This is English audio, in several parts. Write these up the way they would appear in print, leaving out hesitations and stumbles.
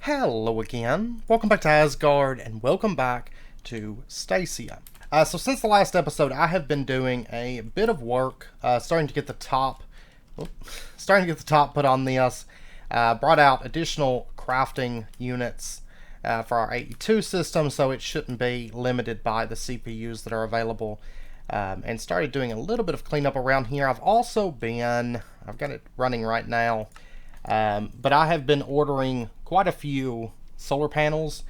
Hello again, welcome back to Asgard, and welcome back to Stacia. So since the last episode, I have been doing a bit of work, starting to get the top put on this. Brought out additional crafting units for our AE2 system, so it shouldn't be limited by the CPUs that are available. And started doing a little bit of cleanup around here. I've got it running right now. But I have been ordering quite a few solar panels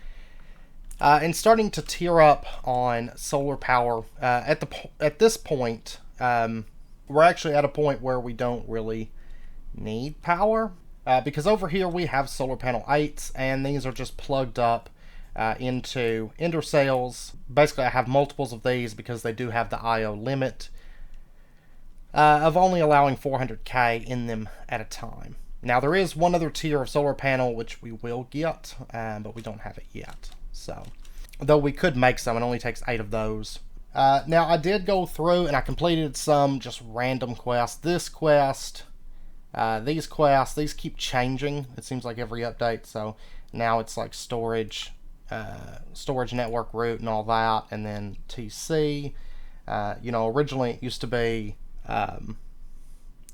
and starting to tier up on solar power. At this point, we're actually at a point where we don't really need power because over here we have solar panel 8s, and these are just plugged up into ender cells. Basically, I have multiples of these because they do have the I/O limit of only allowing 400k in them at a time. Now, there is one other tier of solar panel which we will get, but we don't have it yet. So, though we could make some, it only takes 8 of those. Now, I did go through and I completed some just random quests. This quest, these quests, these keep changing. It seems like every update. So now it's like storage network root and all that, and then TC. Originally it used to be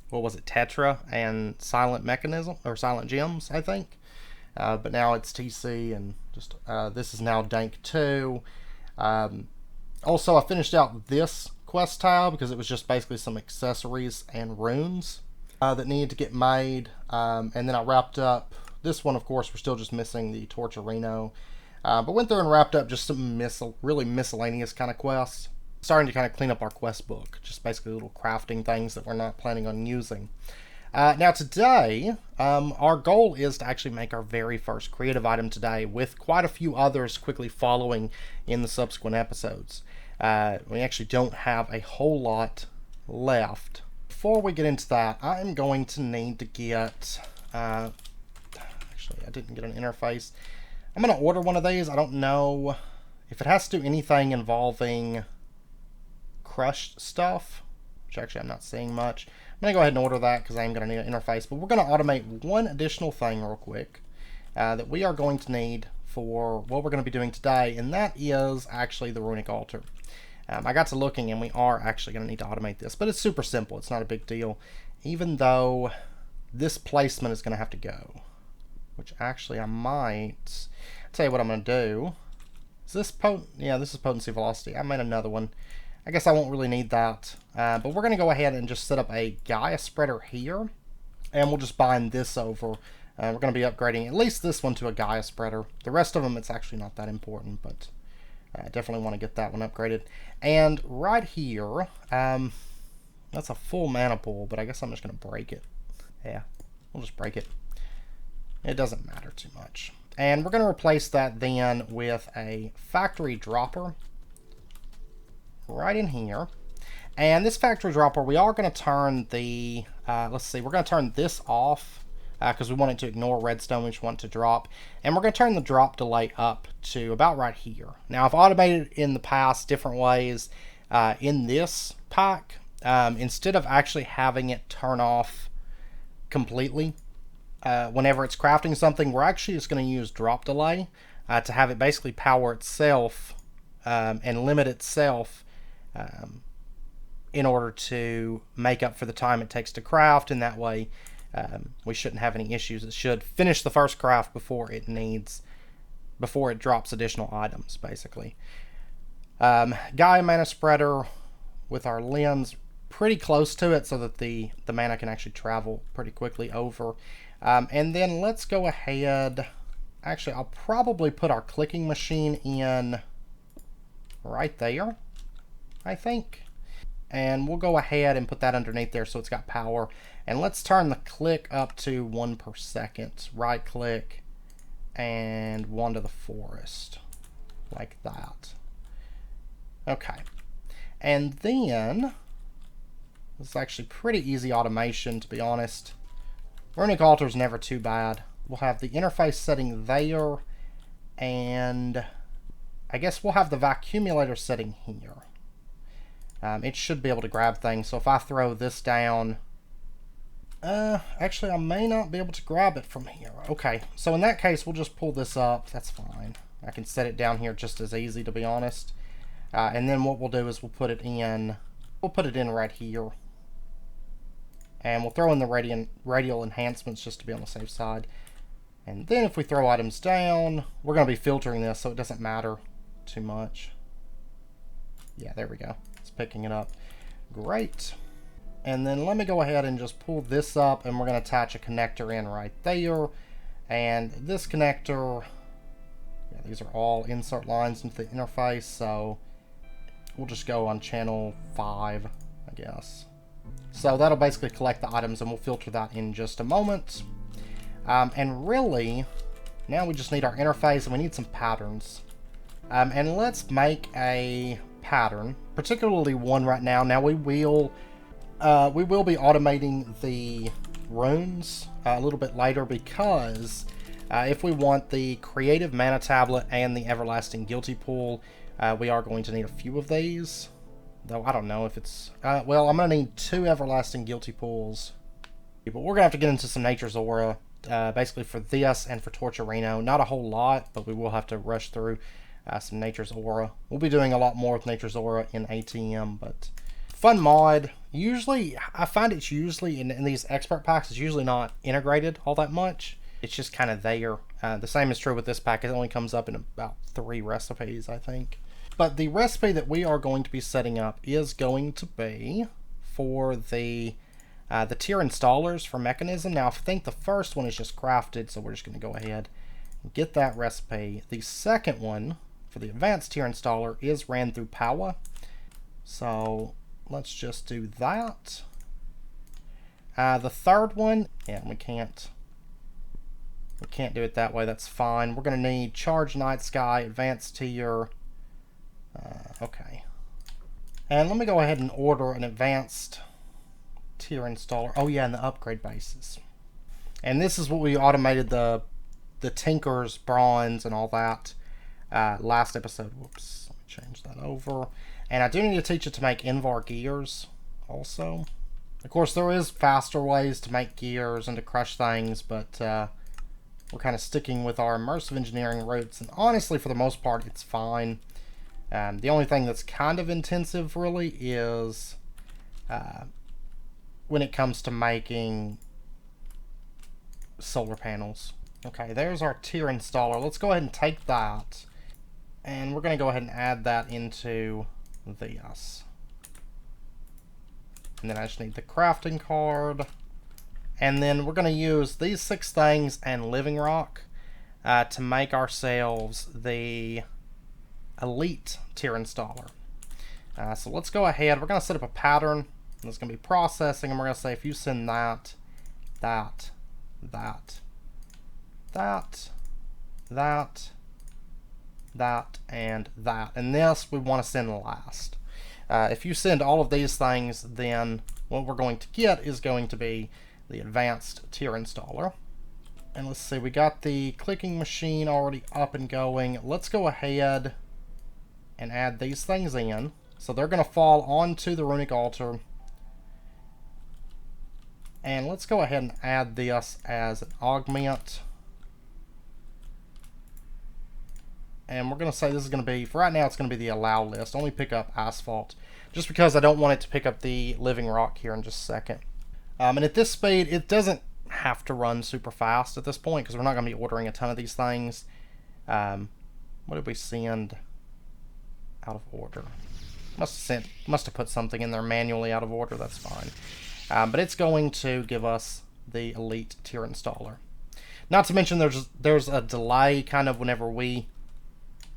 what was it, Tetra and Silent Mechanism, or Silent Gems, I think. But now it's TC, and just this is now Dank 2. Also, I finished out this quest tile because it was just basically some accessories and runes that needed to get made. And then I wrapped up this one. Of course, we're still just missing the Torturino. But went through and wrapped up just some really miscellaneous kind of quests. Starting to kind of clean up our quest book, just basically little crafting things that we're not planning on using. Now today, our goal is to actually make our very first creative item today, with quite a few others quickly following in the subsequent episodes. We actually don't have a whole lot left. Before we get into that, I'm going to need to get... actually, I didn't get an interface. I'm going to order one of these. I don't know if it has to do anything involving crushed stuff, which actually I'm not seeing much. I'm going to go ahead and order that because I'm going to need an interface. But we're going to automate one additional thing real quick that we are going to need for what we're going to be doing today, and that is actually the runic altar. I got to looking, and we are actually going to need to automate this, but it's super simple. It's not a big deal, even though this placement is going to have to go, which actually I might tell you what I'm going to do. Is this yeah, this is potency velocity. I made another one. I guess I won't really need that, but we're going to go ahead and just set up a Gaia spreader here, and we'll just bind this over. We're going to be upgrading at least this one to a Gaia spreader. The rest of them, it's actually not that important, but I definitely want to get that one upgraded. And right here, that's a full mana pool, but I guess I'm just going to break it. Yeah, we'll just break it. It doesn't matter too much. And we're going to replace that then with a factory dropper right in here. And this factory dropper, we are going to turn the let's see, we're going to turn this off because we want it to ignore redstone. We just want it to drop, and we're going to turn the drop delay up to about right here. Now, I've automated in the past different ways in this pack. Instead of actually having it turn off completely whenever it's crafting something, we're actually just going to use drop delay to have it basically power itself and limit itself in order to make up for the time it takes to craft, and that way we shouldn't have any issues. It should finish the first craft before it drops additional items, basically. Gaia mana spreader with our lens pretty close to it so that the mana can actually travel pretty quickly over. And then let's go ahead. Actually, I'll probably put our clicking machine in right there, I think. And we'll go ahead and put that underneath there so it's got power. And let's turn the click up to 1 per second. Right click and 1 to the forest. Like that. Okay. And then, it's actually pretty easy automation, to be honest. Runic altar is never too bad. We'll have the interface setting there, and I guess we'll have the vacuumulator setting here. It should be able to grab things. So if I throw this down Actually, I may not be able to grab it from here. Okay, so in that case, we'll just pull this up. That's fine. I can set it down here just as easy, to be honest. And then what we'll do is we'll put it in right here. And we'll throw in the radial enhancements just to be on the safe side. And then if we throw items down, we're going to be filtering this, so it doesn't matter too much. Yeah, there we go. It's picking it up. Great. And then let me go ahead and just pull this up, and we're going to attach a connector in right there. And this connector, yeah, these are all insert lines into the interface, so we'll just go on channel 5, I guess. So that'll basically collect the items, and we'll filter that in just a moment. And really, now we just need our interface, and we need some patterns. And let's make a pattern, particularly one right now. Now we will be automating the runes a little bit later, because if we want the creative mana tablet and the everlasting guilty pool, we are going to need a few of these. Though I don't know if it's well, I'm gonna need 2 everlasting guilty pools, but we're gonna have to get into some nature's aura basically for this and for Torturino. Not a whole lot, but we will have to rush through some nature's aura. We'll be doing a lot more with nature's aura in ATM, but fun mod. Usually I find it's usually in these expert packs, it's usually not integrated all that much. It's just kind of there. The same is true with this pack. It only comes up in about 3 recipes, I think. But the recipe that we are going to be setting up is going to be for the tier installers for Mechanism. Now I think the first one is just crafted, so we're just going to go ahead and get that recipe. The second one for the advanced tier installer is ran through Power. So let's just do that. The third one, yeah, we can't do it that way. That's fine. We're going to need Charge Night Sky, advanced tier. Okay. And let me go ahead and order an advanced tier installer. Oh yeah, and the upgrade bases. And this is what we automated the Tinker's bronze and all that last episode. Whoops. Let me change that over. And I do need to teach it to make Invar gears also. Of course, there is faster ways to make gears and to crush things, but we're kind of sticking with our immersive engineering roots. And honestly, for the most part, it's fine. The only thing that's kind of intensive, really, is when it comes to making solar panels. Okay, there's our tier installer. Let's go ahead and take that, and we're going to go ahead and add that into this. And then I just need the crafting card. And then we're going to use these 6 things and living rock to make ourselves the elite tier installer. So let's go ahead. We're going to set up a pattern. It's going to be processing, and we're going to say if you send that, that, that, that, that, that, and that. And this we want to send last. If you send all of these things, then what we're going to get is going to be the advanced tier installer. And let's see, we got the clicking machine already up and going. Let's go ahead and add these things in. So they're going to fall onto the runic altar. And let's go ahead and add this as an augment. And we're going to say this is going to be, for right now, it's going to be the allow list. Only pick up asphalt. Just because I don't want it to pick up the living rock here in just a second. And at this speed, it doesn't have to run super fast at this point, because we're not going to be ordering a ton of these things. What did we send out of order? Must have put something in there manually out of order. That's fine. But it's going to give us the elite tier installer. Not to mention there's a delay kind of whenever we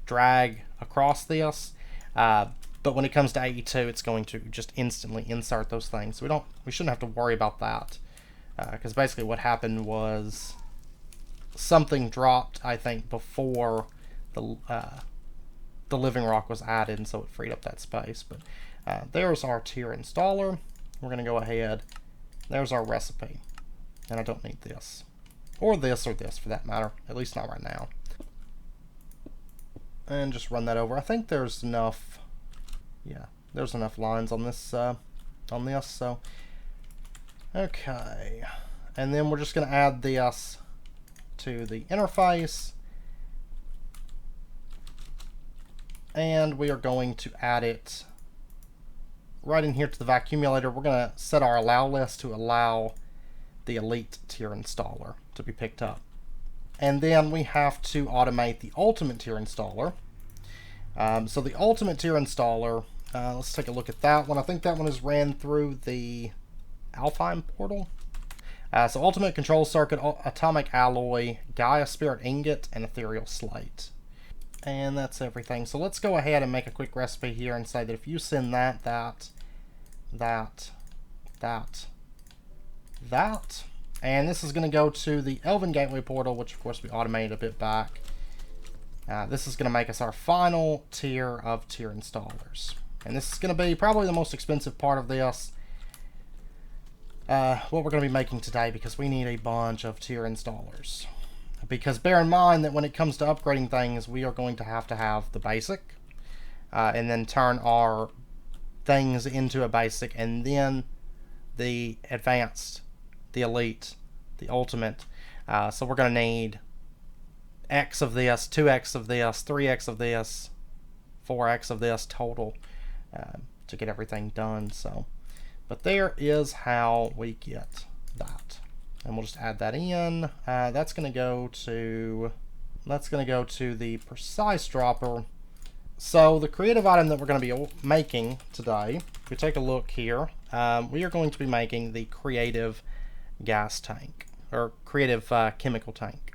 drag across this. But when it comes to AE2, it's going to just instantly insert those things. So we shouldn't have to worry about that. Because basically what happened was something dropped, I think, before the living rock was added, and so it freed up that space. But there's our tier installer. We're going to go ahead. There's our recipe. And I don't need this. Or this for that matter. At least not right now. And just run that over. I think there's enough. Yeah, there's enough lines on this. So Okay, and then we're just going to add this to the interface, and we are going to add it right in here to the vacuumulator. We're going to set our allow list to allow the elite tier installer to be picked up. And then we have to automate the ultimate tier installer. So the ultimate tier installer, let's take a look at that one. I think that one is ran through the Alpine portal. So ultimate control circuit, atomic alloy, Gaia spirit ingot, and ethereal slate. And that's everything. So let's go ahead and make a quick recipe here and say that if you send that, and this is going to go to the Elven Gateway portal, which of course we automated a bit back. This is going to make us our final tier of tier installers. And this is going to be probably the most expensive part of this, what we're going to be making today, because we need a bunch of tier installers. Because bear in mind that when it comes to upgrading things, we are going to have the basic, and then turn our things into a basic, and then the advanced, the elite, the ultimate. So we're going to need X of this, 2X of this, 3X of this, 4X of this total to get everything done. So, but there is how we get that. And we'll just add that in. That's going to go to the precise dropper. So the creative item that we're going to be making today, if we take a look here, we are going to be making the creative gas tank, or creative chemical tank.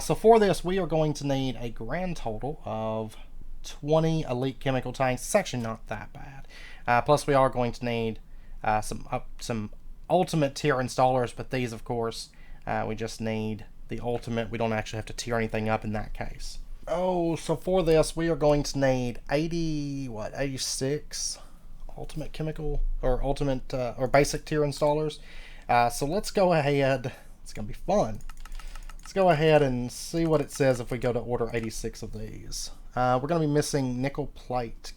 So for this, we are going to need a grand total of 20 elite chemical tanks. It's actually not that bad. Plus we are going to need some ultimate tier installers, but these, of course, we just need the ultimate. We don't actually have to tier anything up in that case. Oh, so for this, we are going to need 86 ultimate chemical, or ultimate, or basic tier installers. So let's go ahead. It's going to be fun. Let's go ahead and see what it says if we go to order 86 of these. We're going to be missing nickel plate.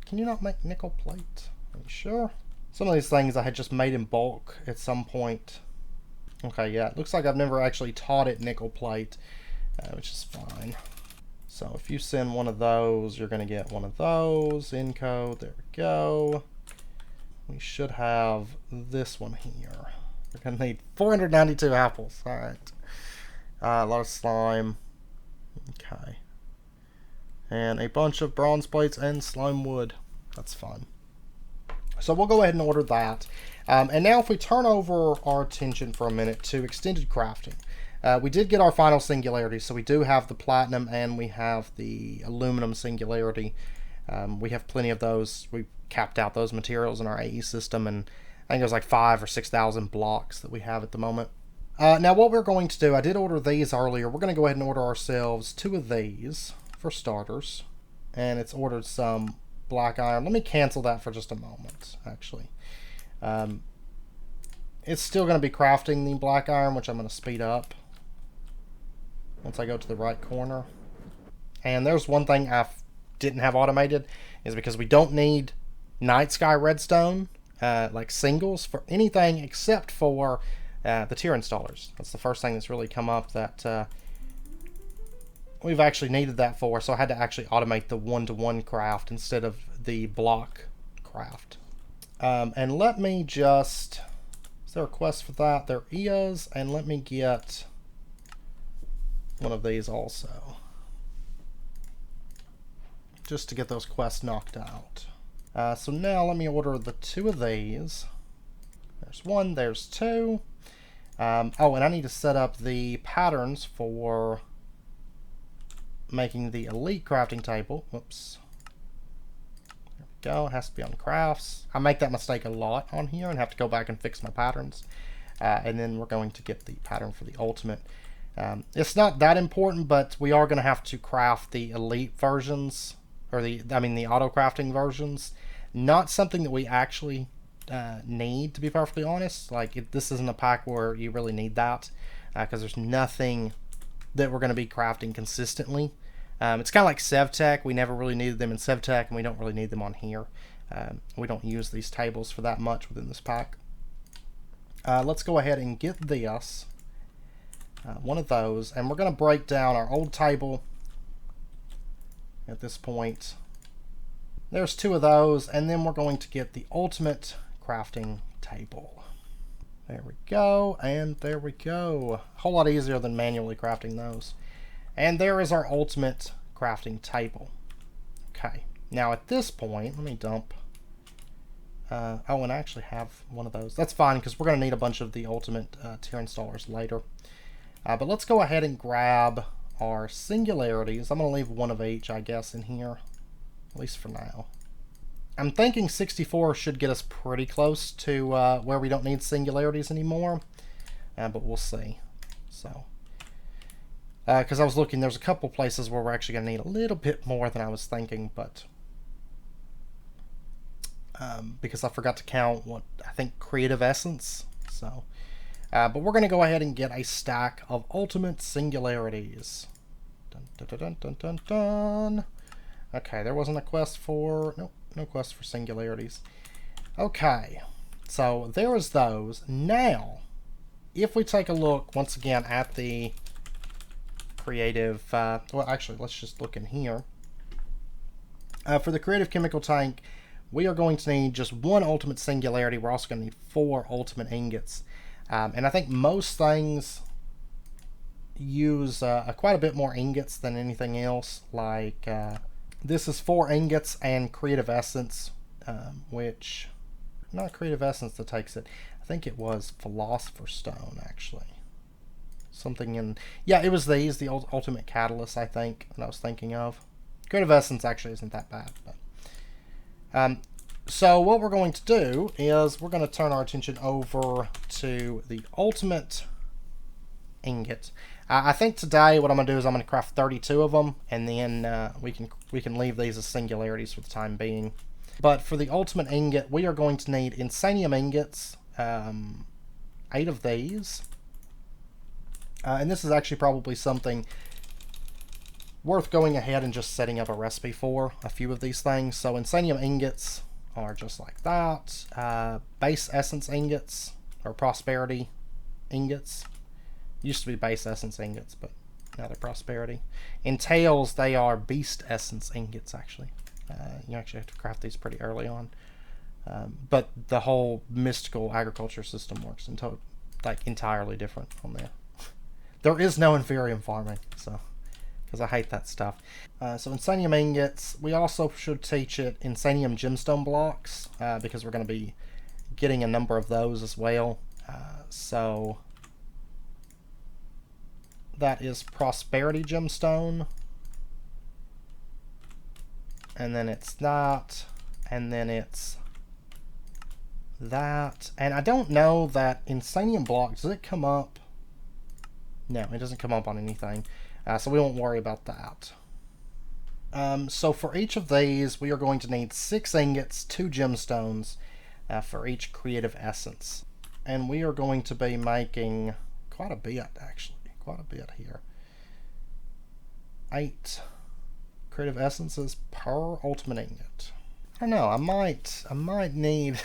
Can you not make nickel plate? Are you sure? Some of these things I had just made in bulk at some point. Okay, yeah, it looks like I've never actually taught it nickel plate, which is fine. So if you send one of those, you're going to get one of those. Encode, there we go. We should have this one here. We're going to need 492 apples. All right. A lot of slime. Okay. And a bunch of bronze plates and slime wood. That's fun. So we'll go ahead and order that. And now if we turn over our attention for a minute to extended crafting. We did get our final singularity, so we do have the platinum and we have the aluminum singularity. We have plenty of those. We capped out those materials in our AE system, and I think it was like 5,000 or 6,000 blocks that we have at the moment. Now what we're going to do, I did order these earlier. We're going to go ahead and order ourselves 2 of these for starters. And it's ordered some black iron. Let me cancel that for just a moment, actually. It's still going to be crafting the black iron, which I'm going to speed up once I go to the right corner. And there's one thing I didn't have automated, is because we don't need night sky redstone, like singles, for anything except for the tier installers. That's the first thing that's really come up that we've actually needed that for, so I had to actually automate the one-to-one craft instead of the block craft. And let me just, is there a quest for that? There is, and let me get one of these also, just to get those quests knocked out. So now let me order the 2 of these. There's 1, there's 2. Oh, and I need to set up the patterns for making the elite crafting table. Whoops. There we go. It has to be on crafts. I make that mistake a lot on here and have to go back and fix my patterns. And then we're going to get the pattern for the ultimate. It's not that important, but we are going to have to craft the elite versions, or the auto crafting versions. Not something that we actually need, to be perfectly honest. Like, this isn't a pack where you really need that, because there's nothing that we're going to be crafting consistently. It's kind of like SevTech. We never really needed them in SevTech, and we don't really need them on here. We don't use these tables for that much within this pack. let's go ahead and get this, one of those, and we're going to break down our old table at this point. There's 2 of those, and then we're going to get the ultimate crafting table. There we go, and there we go. A whole lot easier than manually crafting those. And there is our ultimate crafting table. Okay, now at this point, let me dump. Oh, and I actually have one of those. That's fine, because we're going to need a bunch of the ultimate tier installers later. But let's go ahead and grab our singularities. I'm going to leave one of each, I guess, in here, at least for now. I'm thinking 64 should get us pretty close to where we don't need singularities anymore, but we'll see. So, because I was looking, there's a couple places where we're actually going to need a little bit more than I was thinking, but because I forgot to count what I think creative essence. So, but we're going to go ahead and get a stack of ultimate singularities. Dun, dun, dun, dun, dun, dun. Okay, there wasn't a quest for... Nope, no quest for singularities. Okay, so there is those. Now, if we take a look, once again, at the creative... well, actually, let's just look in here. For the creative chemical tank, we are going to need just 1 ultimate singularity. We're also going to need 4 ultimate ingots. And I think most things use quite a bit more ingots than anything else. Like... this is 4 ingots and creative essence, which, not creative essence that takes it. I think it was philosopher's stone, actually. Something in, yeah, it was these, the ultimate catalyst, I think, that I was thinking of. Creative essence actually isn't that bad. But, so what we're going to do is we're going to turn our attention over to the ultimate ingot. I think today what I'm going to do is I'm going to craft 32 of them, and then we can leave these as singularities for the time being. But for the ultimate ingot, we are going to need insanium ingots, 8 of these. And this is actually probably something worth going ahead and just setting up a recipe for, a few of these things. So insanium ingots are just like that. Base essence ingots, or prosperity ingots. Used to be base essence ingots, but now they're prosperity. In tails, they are beast essence ingots, actually. You actually have to craft these pretty early on. But the whole mystical agriculture system works entirely different on there. There is no inferium farming, so because I hate that stuff. So insanium ingots, we also should teach it insanium gemstone blocks, because we're going to be getting a number of those as well. So... that is prosperity gemstone, and then it's that, and then it's that, and I don't know that insanium block, does it come up? No, it doesn't come up on anything, so we won't worry about that. So for each of these, we are going to need 6 ingots, 2 gemstones for each creative essence, and we are going to be making quite a bit, actually. Quite a bit here. 8 creative essences per ultimate ingot. I don't know, I might need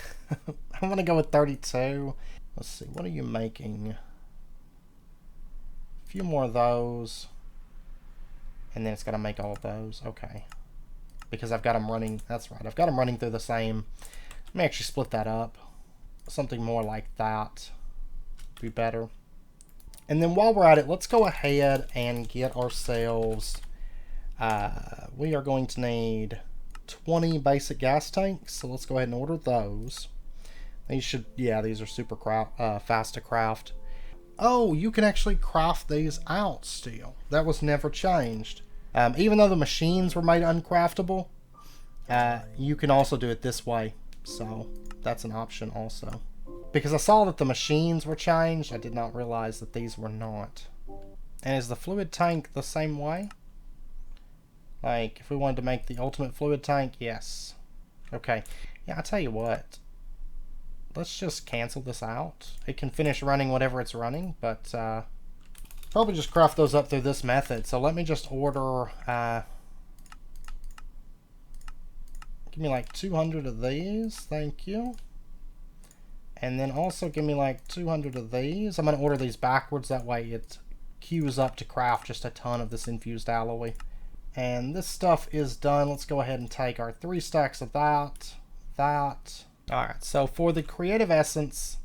I'm gonna go with 32. Let's see, what are you making? A few more of those, and then it's gotta make all of those. Okay, because I've got them running, that's right, I've got them running through the same. Let me actually split that up. Something more like that would be better. And then while we're at it, let's go ahead and get ourselves, we are going to need 20 basic gas tanks. So let's go ahead and order those. These should, yeah, these are super fast to craft. Oh, you can actually craft these out still. That was never changed. Even though the machines were made uncraftable, you can also do it this way. So that's an option also. Because I saw that the machines were changed, I did not realize that these were not. And is the fluid tank the same way? Like, if we wanted to make the ultimate fluid tank, yes. Okay, yeah, I'll tell you what. Let's just cancel this out. It can finish running whatever it's running, but probably just craft those up through this method. So let me just order, give me like 200 of these, thank you. And then also give me like 200 of these. I'm going to order these backwards. That way it queues up to craft just a ton of this infused alloy. And this stuff is done. Let's go ahead and take our 3 stacks of that. Alright, so for the creative essence,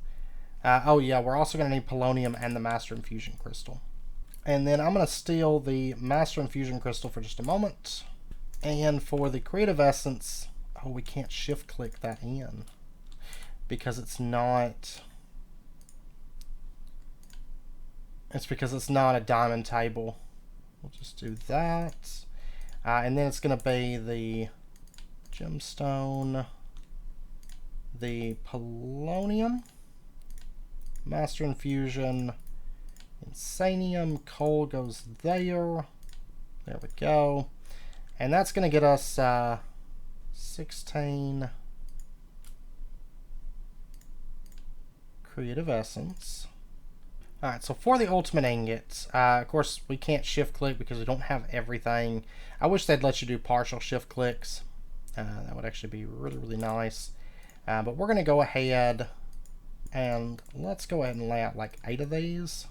oh yeah, we're also going to need polonium and the master infusion crystal. And then I'm going to steal the master infusion crystal for just a moment. And for the creative essence, oh, we can't shift click that in because it's not a diamond table. We'll just do that. And then it's going to be the gemstone, the polonium, master infusion, insanium, coal goes there. There we go. And that's going to get us 16 creative essence. Alright, so for the ultimate ingots, of course we can't shift click because we don't have everything. I wish they'd let you do partial shift clicks. That would actually be really, really nice. But we're going to go ahead and let's go ahead and lay out like 8 of these.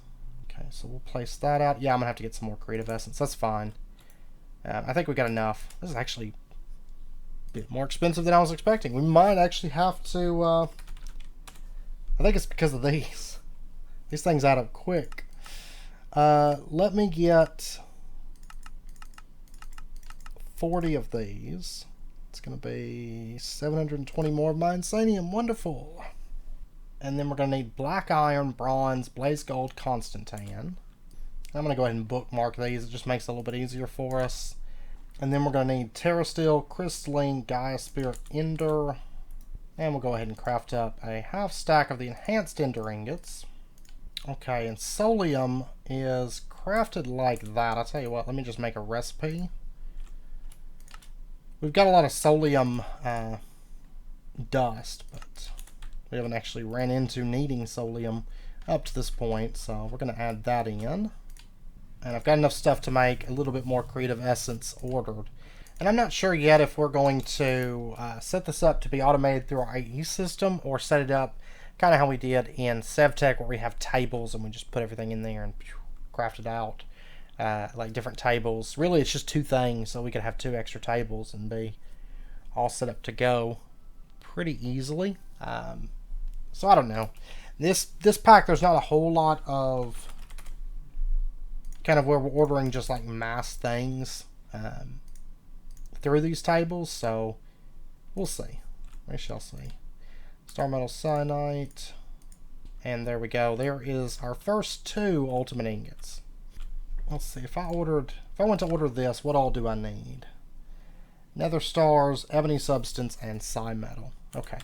Okay, so we'll place that out. Yeah, I'm going to have to get some more creative essence. That's fine. I think we got enough. This is actually a bit more expensive than I was expecting. We might actually have to... I think it's because of these. These things add up quick. Let me get 40 of these. It's going to be 720 more of my insanium. Wonderful. And then we're going to need black iron, bronze, blaze gold, constantan. I'm going to go ahead and bookmark these. It just makes it a little bit easier for us. And then we're going to need terrasteel, crystalline, Gaia spirit, ender. And we'll go ahead and craft up a half stack of the enhanced ender ingots. Okay, and solium is crafted like that. I'll tell you what, let me just make a recipe. We've got a lot of solium dust, but we haven't actually ran into needing solium up to this point, so we're going to add that in. And I've got enough stuff to make a little bit more creative essence ordered. And I'm not sure yet if we're going to set this up to be automated through our AE system or set it up kind of how we did in SevTech, where we have tables and we just put everything in there and craft it out like different tables. Really, it's just 2 things, so we could have 2 extra tables and be all set up to go pretty easily. So I don't know. This pack, there's not a whole lot of kind of where we're ordering just like mass things through these tables, so we'll see. We shall see. Star metal cyanite, and there we go. There is our first 2 ultimate ingots. Let's see, if I went to order this, what all do I need? Nether stars, ebony substance, and psi metal. Okay,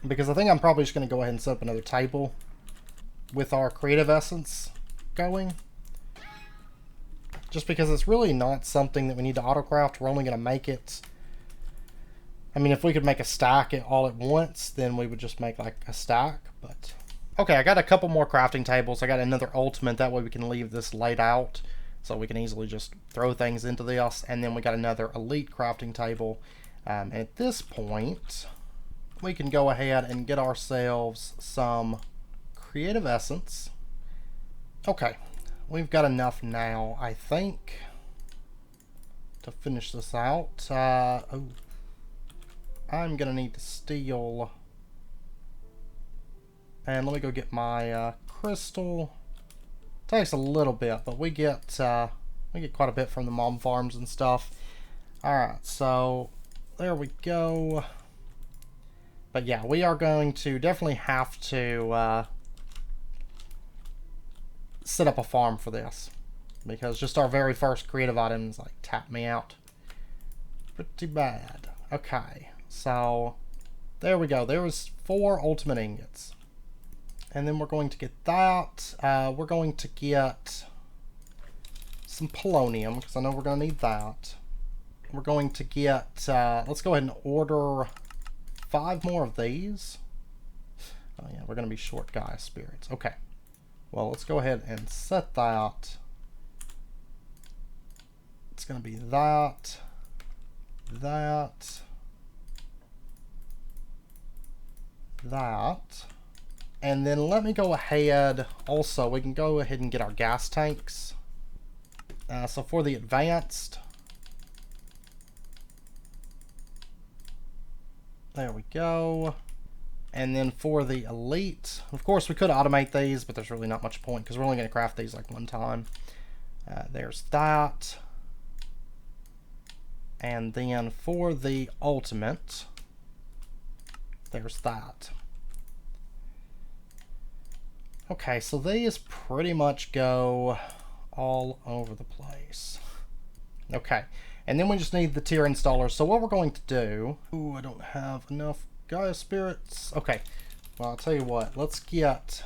because I think I'm probably just going to go ahead and set up another table with our creative essence going. Just because it's really not something that we need to autocraft. We're only going to make it... I mean, if we could make a stack all at once, then we would just make like a stack, but... Okay, I got a couple more crafting tables. I got another ultimate, that way we can leave this laid out, so we can easily just throw things into this. And then we got another elite crafting table. At this point, we can go ahead and get ourselves some creative essence. Okay, we've got enough now, I think, to finish this out. Oh. I'm going to need to steal, and let me go get my crystal. Takes a little bit, but we get quite a bit from the mom farms and stuff. Alright, so there we go. But yeah, we are going to definitely have to set up a farm for this, because just our very first creative items like tap me out pretty bad. Okay. So, there we go. There was 4 ultimate ingots. And then we're going to get that. We're going to get some polonium, because I know we're going to need that. We're going to get, let's go ahead and order 5 more of these. Oh yeah, we're going to be short Gaia spirits. Okay. Well, let's go ahead and set that. It's going to be that, that, And then let me go ahead, also, we can go ahead and get our gas tanks. So for the advanced, there we go. And then for the elite, of course we could automate these, but there's really not much point because we're only going to craft these like one time. There's that. And then for the ultimate, there's that. Okay, so these pretty much go all over the place. Okay, and then we just need the tier installers. So what we're going to do... Ooh, I don't have enough Gaia spirits. Okay, well, I'll tell you what. Let's get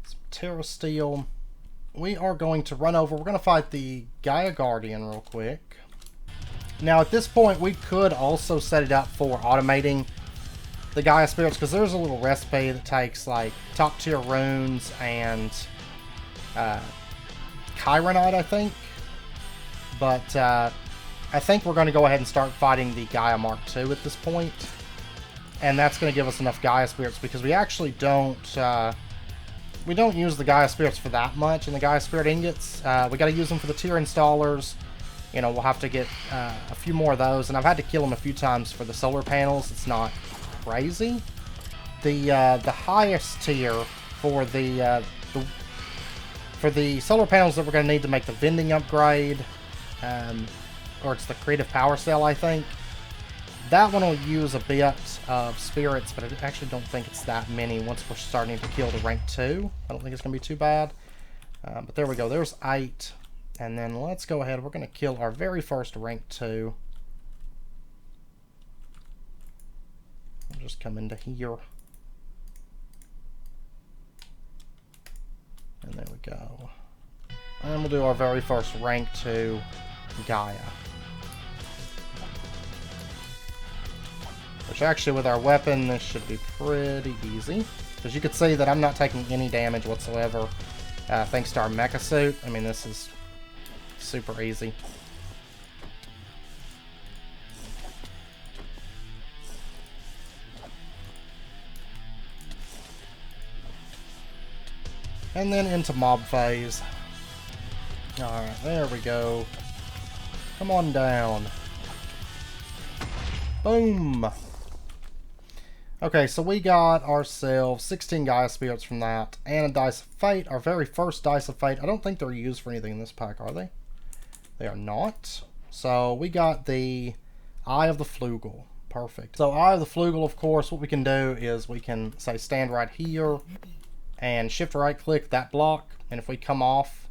some Terra Steel. We are going to run over. We're going to fight the Gaia Guardian real quick. Now, at this point, we could also set it up for automating the Gaia spirits, because there's a little recipe that takes like top tier runes and Chironite, I think. But I think we're going to go ahead and start fighting the Gaia Mark II at this point. And that's going to give us enough Gaia spirits, because we actually don't use the Gaia spirits for that much in the Gaia spirit ingots. We got to use them for the tier installers. You know, we'll have to get a few more of those, and I've had to kill them a few times for the solar panels. It's not crazy. The highest tier for the solar panels that we're going to need to make the vending upgrade, or it's the creative power cell, I think. That one will use a bit of spirits, but I actually don't think it's that many once we're starting to kill the rank 2. I don't think it's going to be too bad. But there we go. There's 8. And then let's go ahead. We're going to kill our very first rank 2. We'll just come into here. And there we go. And we'll do our very first rank 2 Gaia. Which actually, with our weapon, this should be pretty easy. Because you can see that I'm not taking any damage whatsoever. Thanks to our mecha suit. I mean, this is super easy. And then into mob phase. Alright, there we go. Come on down. Boom! Okay, so we got ourselves 16 Gaia spirits from that, and a Dice of Fate, our very first Dice of Fate. I don't think they're used for anything in this pack, are they? They are not. So we got the Eye of the Flugel. Perfect. So Eye of the Flugel, of course, what we can do is we can say stand right here and shift right click that block, and if we come off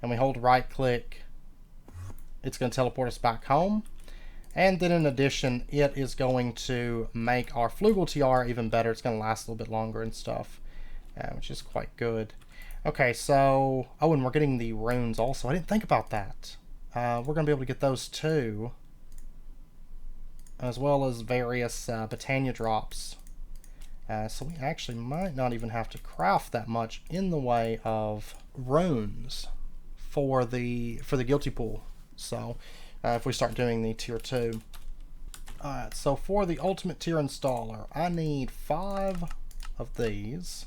and we hold right click, it's going to teleport us back home. And then in addition, it is going to make our Flugel Tiara even better. It's going to last a little bit longer and stuff, which is quite good. Okay, so... Oh, and we're getting the runes also. I didn't think about that. We're going to be able to get those too, as well as various Botania drops. So we actually might not even have to craft that much in the way of runes for the guilty pool. So... if we start doing the tier 2. Alright, so for the ultimate tier installer, I need 5 of these.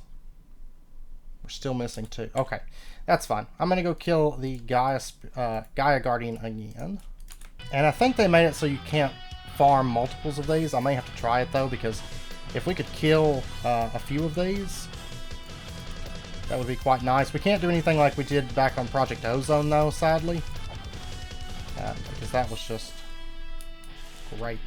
We're still missing 2. Okay, that's fine. I'm going to go kill the Gaia Guardian again. And I think they made it so you can't farm multiples of these. I may have to try it though, because if we could kill a few of these, that would be quite nice. We can't do anything like we did back on Project Ozone though, sadly. Because that was just great.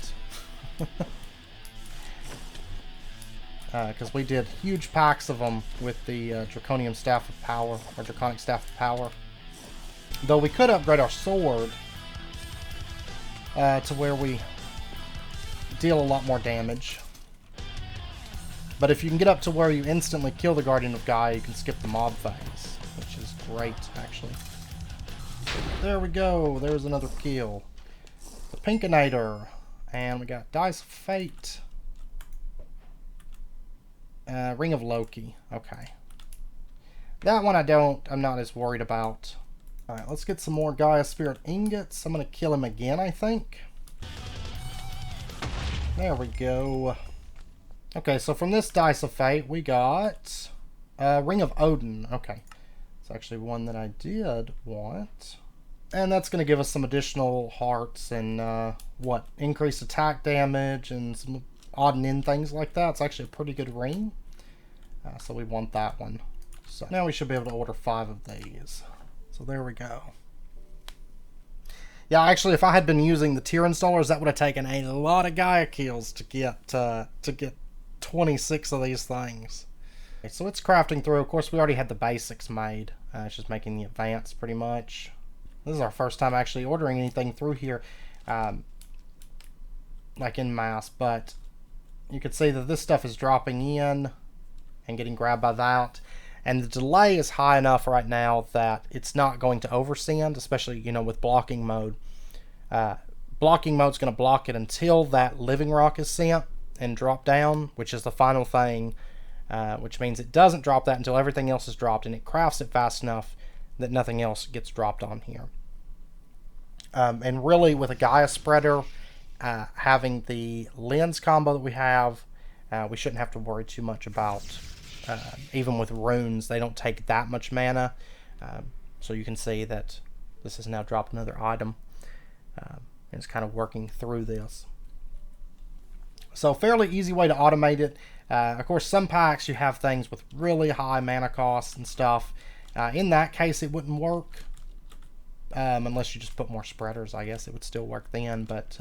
Because we did huge packs of them with the Draconium Staff of Power, or Draconic Staff of Power. Though we could upgrade our sword to where we deal a lot more damage. But if you can get up to where you instantly kill the Guardian of Gaia, you can skip the mob phase, which is great, actually. There we go. There's another kill. The Pinkinator. And we got Dice of Fate. Ring of Loki. Okay. That one I'm not as worried about. Alright, let's get some more Gaia Spirit Ingots. I'm going to kill him again, I think. There we go. Okay, so from this Dice of Fate, we got Ring of Odin. Okay, it's actually one that I did want. And that's going to give us some additional hearts and, increased attack damage and some odd and end things like that. It's actually a pretty good ring. So we want that one. So now we should be able to order 5 of these. So there we go. Yeah, actually, if I had been using the tier installers, that would have taken a lot of Gaia kills to get 26 of these things. Okay, so it's crafting through. Of course, we already had the basics made. It's just making the advanced pretty much. This is our first time actually ordering anything through here, like in mass, but you can see that this stuff is dropping in and getting grabbed by that. And the delay is high enough right now that it's not going to oversend, especially, with blocking mode. Blocking mode's going to block it until that living rock is sent and dropped down, which is the final thing, which means it doesn't drop that until everything else is dropped, and it crafts it fast enough that nothing else gets dropped on here. And really, with a Gaia spreader, having the lens combo that we have, we shouldn't have to worry too much about. Even with runes, they don't take that much mana. So you can see that this has now dropped another item. And it's kind of working through this. So fairly easy way to automate it. Of course, some packs you have things with really high mana costs and stuff. In that case, it wouldn't work. Unless you just put more spreaders, I guess it would still work then. But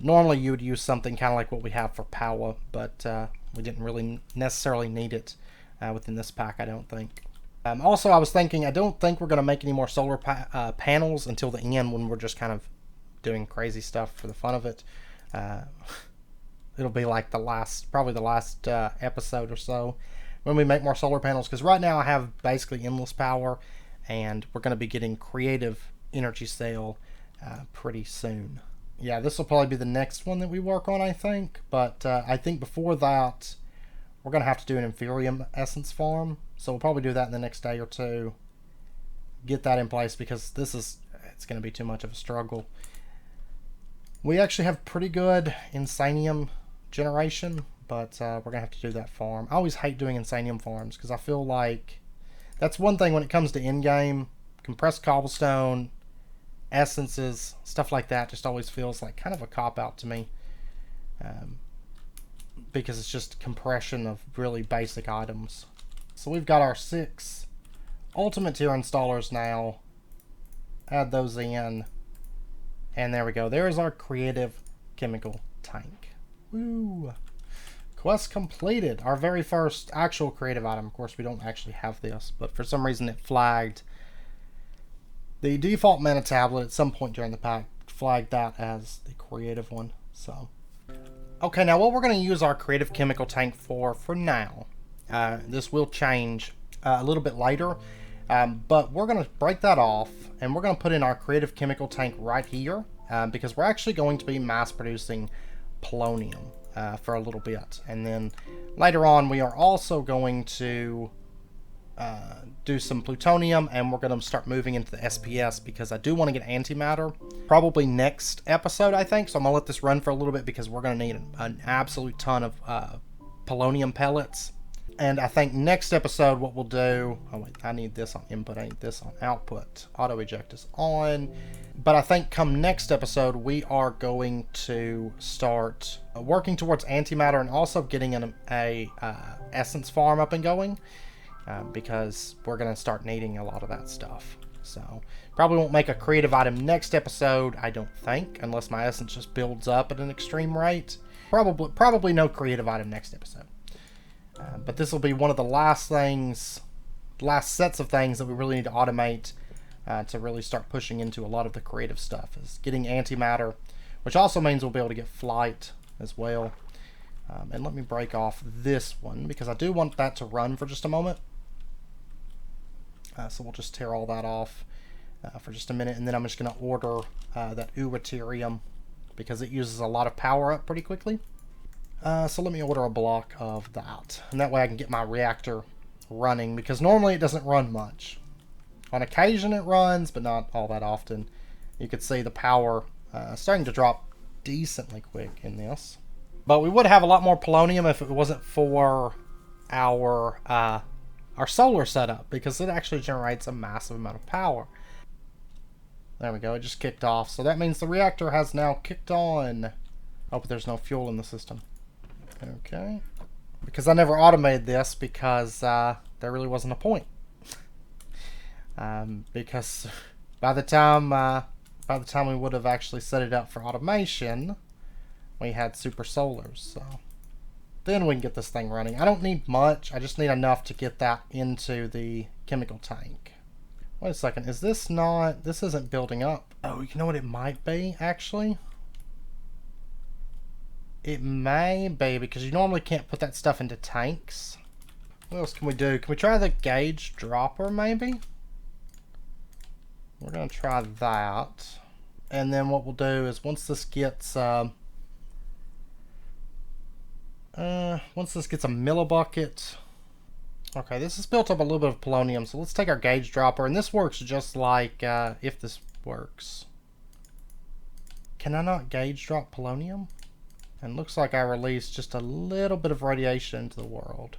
normally you would use something kind of like what we have for power, but we didn't really necessarily need it within this pack, I don't think. Also, I was thinking, I don't think we're going to make any more solar panels until the end, when we're just kind of doing crazy stuff for the fun of it. It'll be like probably the last episode or so when we make more solar panels, because right now I have basically endless power, and we're going to be getting creative energy cell pretty soon. Yeah, this will probably be the next one that we work on, I think. But I think before that, we're going to have to do an Inferium Essence farm. So we'll probably do that in the next day or two. Get that in place, because it's going to be too much of a struggle. We actually have pretty good Insanium generation, but we're going to have to do that farm. I always hate doing Insanium farms, because I feel like that's one thing when it comes to endgame. Compressed cobblestone, essences, stuff like that just always feels like kind of a cop-out to me, because it's just compression of really basic items. So we've got our 6 ultimate tier installers now. Add those in, and there we go. There's our creative chemical tank. Woo! Quest completed. Our very first actual creative item. Of course, we don't actually have this, but for some reason it flagged the default mana tablet at some point during the pack, flagged that as the creative one. So, okay, now what we're going to use our creative chemical tank for now, this will change a little bit later, but we're going to break that off, and we're going to put in our creative chemical tank right here, because we're actually going to be mass producing polonium for a little bit, and then later on we are also going to do some plutonium, and we're going to start moving into the SPS, because I do want to get antimatter probably next episode, I think. So I'm going to let this run for a little bit, because we're going to need an absolute ton of polonium pellets. And I think next episode what we'll do, oh wait, I need this on input, I need this on output. Auto eject is on. But I think come next episode we are going to start working towards antimatter, and also getting a essence farm up and going. Because we're going to start needing a lot of that stuff. So probably won't make a creative item next episode, I don't think, unless my essence just builds up at an extreme rate. Probably no creative item next episode. But this will be one of the last sets of things that we really need to automate to really start pushing into a lot of the creative stuff, is getting antimatter, which also means we'll be able to get flight as well. And let me break off this one, because I do want that to run for just a moment. So we'll just tear all that off for just a minute, and then I'm just going to order that Uraterium, because it uses a lot of power up pretty quickly. So let me order a block of that, and that way I can get my reactor running, because normally it doesn't run much. On occasion it runs, but not all that often. You could see the power starting to drop decently quick in this. But we would have a lot more polonium if it wasn't for our solar setup, because it actually generates a massive amount of power. There we go, it just kicked off. So that means the reactor has now kicked on. Oh, but there's no fuel in the system. Okay. Because I never automated this because there really wasn't a point. Because by the time we would have actually set it up for automation, we had super solars. So then we can get this thing running. I don't need much. I just need enough to get that into the chemical tank. Wait a second. Is this not... This isn't building up. Oh, you know what it might be, actually? It may be, because you normally can't put that stuff into tanks. What else can we do? Can we try the gauge dropper, maybe? We're going to try that. And then what we'll do is once this gets... once this gets a millibucket... Okay, this has built up a little bit of polonium, so let's take our gauge dropper, and this works just like if this works. Can I not gauge drop polonium? And looks like I released just a little bit of radiation into the world.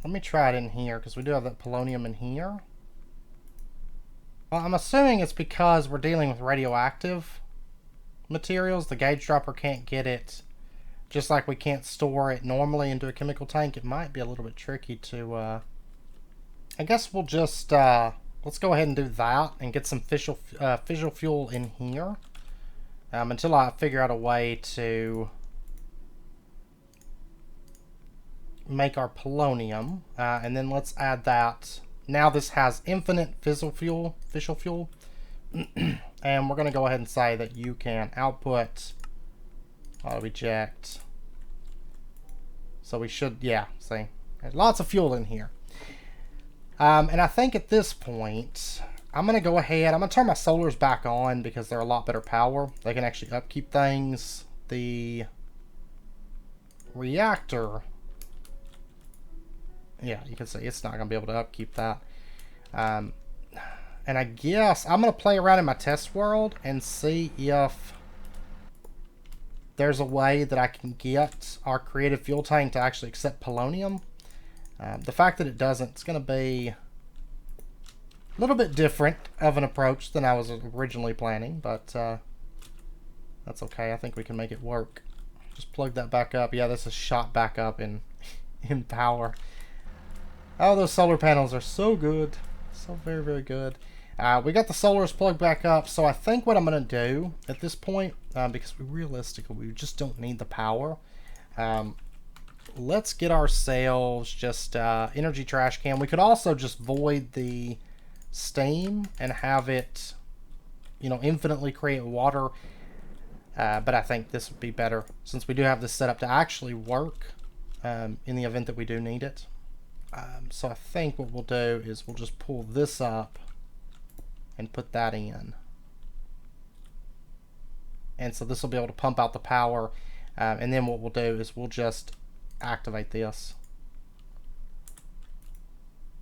Let me try it in here, because we do have that polonium in here. Well, I'm assuming it's because we're dealing with radioactive materials. The gauge dropper can't get it. Just like we can't store it normally into a chemical tank, it might be a little bit tricky to, I guess we'll just, let's go ahead and do that and get some fissile fuel in here. Until I figure out a way to make our polonium. And then let's add that. Now this has infinite fissile fuel. And we're going to go ahead and say that you can output auto eject. So we should, yeah, see, there's lots of fuel in here. And I think at this point, I'm going to go ahead, I'm going to turn my solars back on because they're a lot better power. They can actually upkeep things. The reactor, yeah, you can see it's not going to be able to upkeep that. And I guess I'm going to play around in my test world and see if there's a way that I can get our creative fuel tank to actually accept polonium. The fact that it doesn't, it's going to be a little bit different of an approach than I was originally planning, but that's okay. I think we can make it work. Just plug that back up. Yeah, this is shot back up in power. Oh, those solar panels are so good. So very, very good. We got the solars plugged back up, so I think what I'm going to do at this point, because we just don't need the power, let's get ourselves just energy trash can. We could also just void the steam and have it, you know, infinitely create water, but I think this would be better since we do have this set up to actually work in the event that we do need it. So I think what we'll do is we'll just pull this up and put that in. And so this will be able to pump out the power. And then what we'll do is we'll just activate this.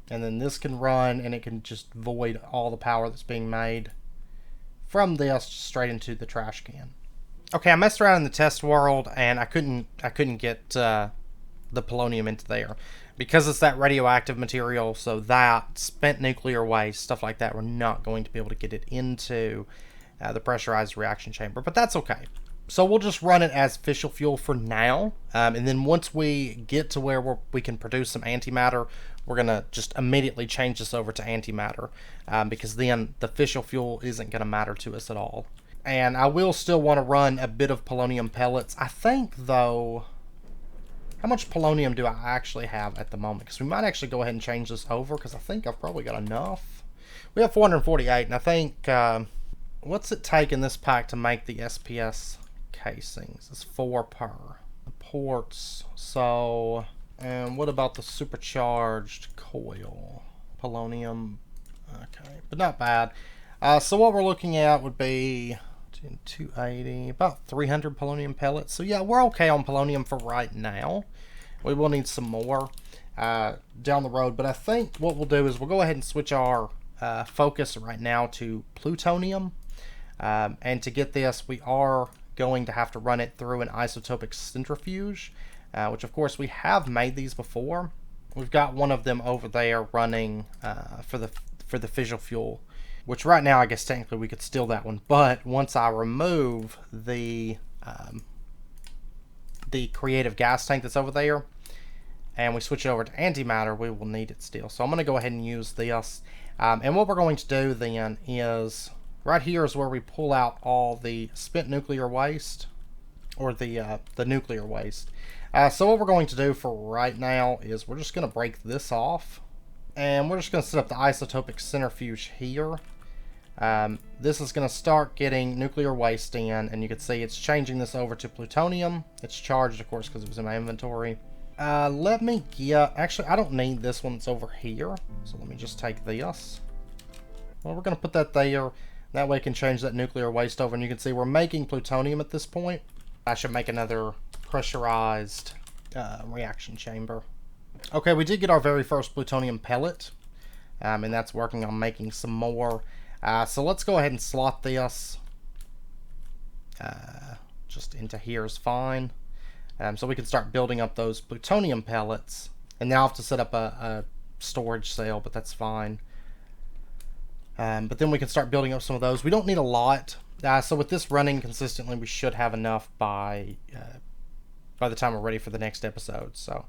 And then this can run and it can just void all the power that's being made from this straight into the trash can. Okay, I messed around in the test world and I couldn't get the polonium into there. Because it's that radioactive material, so that spent nuclear waste, stuff like that, we're not going to be able to get it into the pressurized reaction chamber. But that's okay. So we'll just run it as fissile fuel for now. And then once we get to where we can produce some antimatter, we're going to just immediately change this over to antimatter. Because then the fissile fuel isn't going to matter to us at all. And I will still want to run a bit of polonium pellets. I think, though... How much polonium do I actually have at the moment? Because we might actually go ahead and change this over, because I think I've probably got enough. We have 448, and I think, what's it take in this pack to make the SPS casings? It's 4 per. The ports, so, and what about the supercharged coil? Polonium, okay, but not bad. So what we're looking at would be 280, about 300 polonium pellets. So yeah, we're okay on polonium for right now. We will need some more down the road, but I think what we'll do is we'll go ahead and switch our focus right now to plutonium. And to get this, we are going to have to run it through an isotopic centrifuge, which of course we have made these before. We've got one of them over there running for the fissile fuel, which right now I guess technically we could steal that one, but once I remove the creative gas tank that's over there and we switch it over to antimatter, we will need it still. So I'm going to go ahead and use this. And what we're going to do then is, right here is where we pull out all the spent nuclear waste, or the nuclear waste. So what we're going to do for right now is we're just going to break this off, and we're just going to set up the isotopic centrifuge here. This is going to start getting nuclear waste in, and you can see it's changing this over to plutonium. It's charged, of course, because it was in my inventory. Let me get... Actually, I don't need this one that's over here, so let me just take this. Well, we're going to put that there. That way I can change that nuclear waste over, and you can see we're making plutonium at this point. I should make another pressurized reaction chamber. Okay, we did get our very first plutonium pellet, and that's working on making some more. So let's go ahead and slot this just into here is fine. So we can start building up those plutonium pellets. And now I have to set up a storage cell, but that's fine. But then we can start building up some of those. We don't need a lot. So with this running consistently, we should have enough by the time we're ready for the next episode. So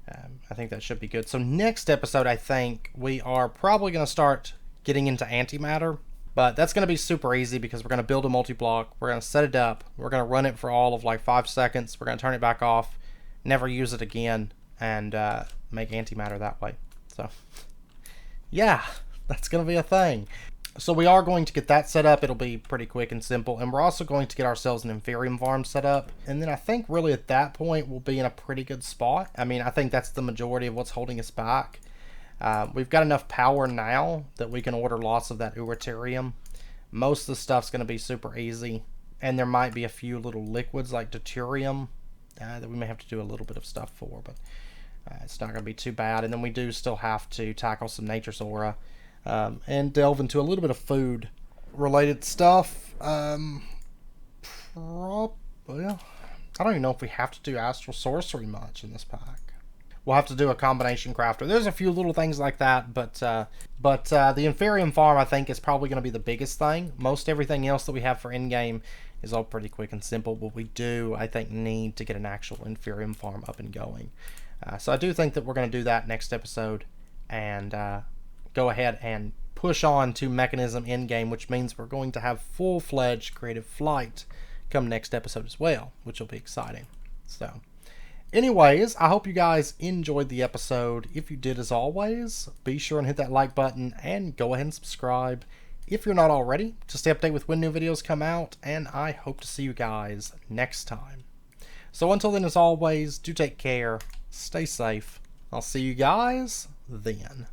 I think that should be good. So next episode, I think we are probably going to start getting into antimatter. But that's going to be super easy because we're going to build a multi-block. We're going to set it up. We're going to run it for all of like 5 seconds. We're going to turn it back off, never use it again, and make antimatter that way. So, yeah, that's going to be a thing. So we are going to get that set up. It'll be pretty quick and simple. And we're also going to get ourselves an Inferium farm set up. And then I think really at that point we'll be in a pretty good spot. I mean, I think that's the majority of what's holding us back. We've got enough power now that we can order lots of that Uraterium. Most of the stuff's going to be super easy. And there might be a few little liquids like deuterium that we may have to do a little bit of stuff for. But it's not going to be too bad. And then we do still have to tackle some Nature's Aura. And delve into a little bit of food related stuff. I don't even know if we have to do astral sorcery much in this pack. We'll have to do a combination crafter. There's a few little things like that, but the Inferium farm I think is probably going to be the biggest thing. Most everything else that we have for in-game is all pretty quick and simple, but we do, I think, need to get an actual Inferium farm up and going. So I do think that we're going to do that next episode, and go ahead and push on to Mechanism in-game, which means we're going to have full-fledged Creative Flight come next episode as well, which will be exciting. So, anyways, I hope you guys enjoyed the episode. If you did, as always, be sure and hit that like button and go ahead and subscribe if you're not already to stay updated with when new videos come out, and I hope to see you guys next time. So until then, as always, do take care, stay safe. I'll see you guys then.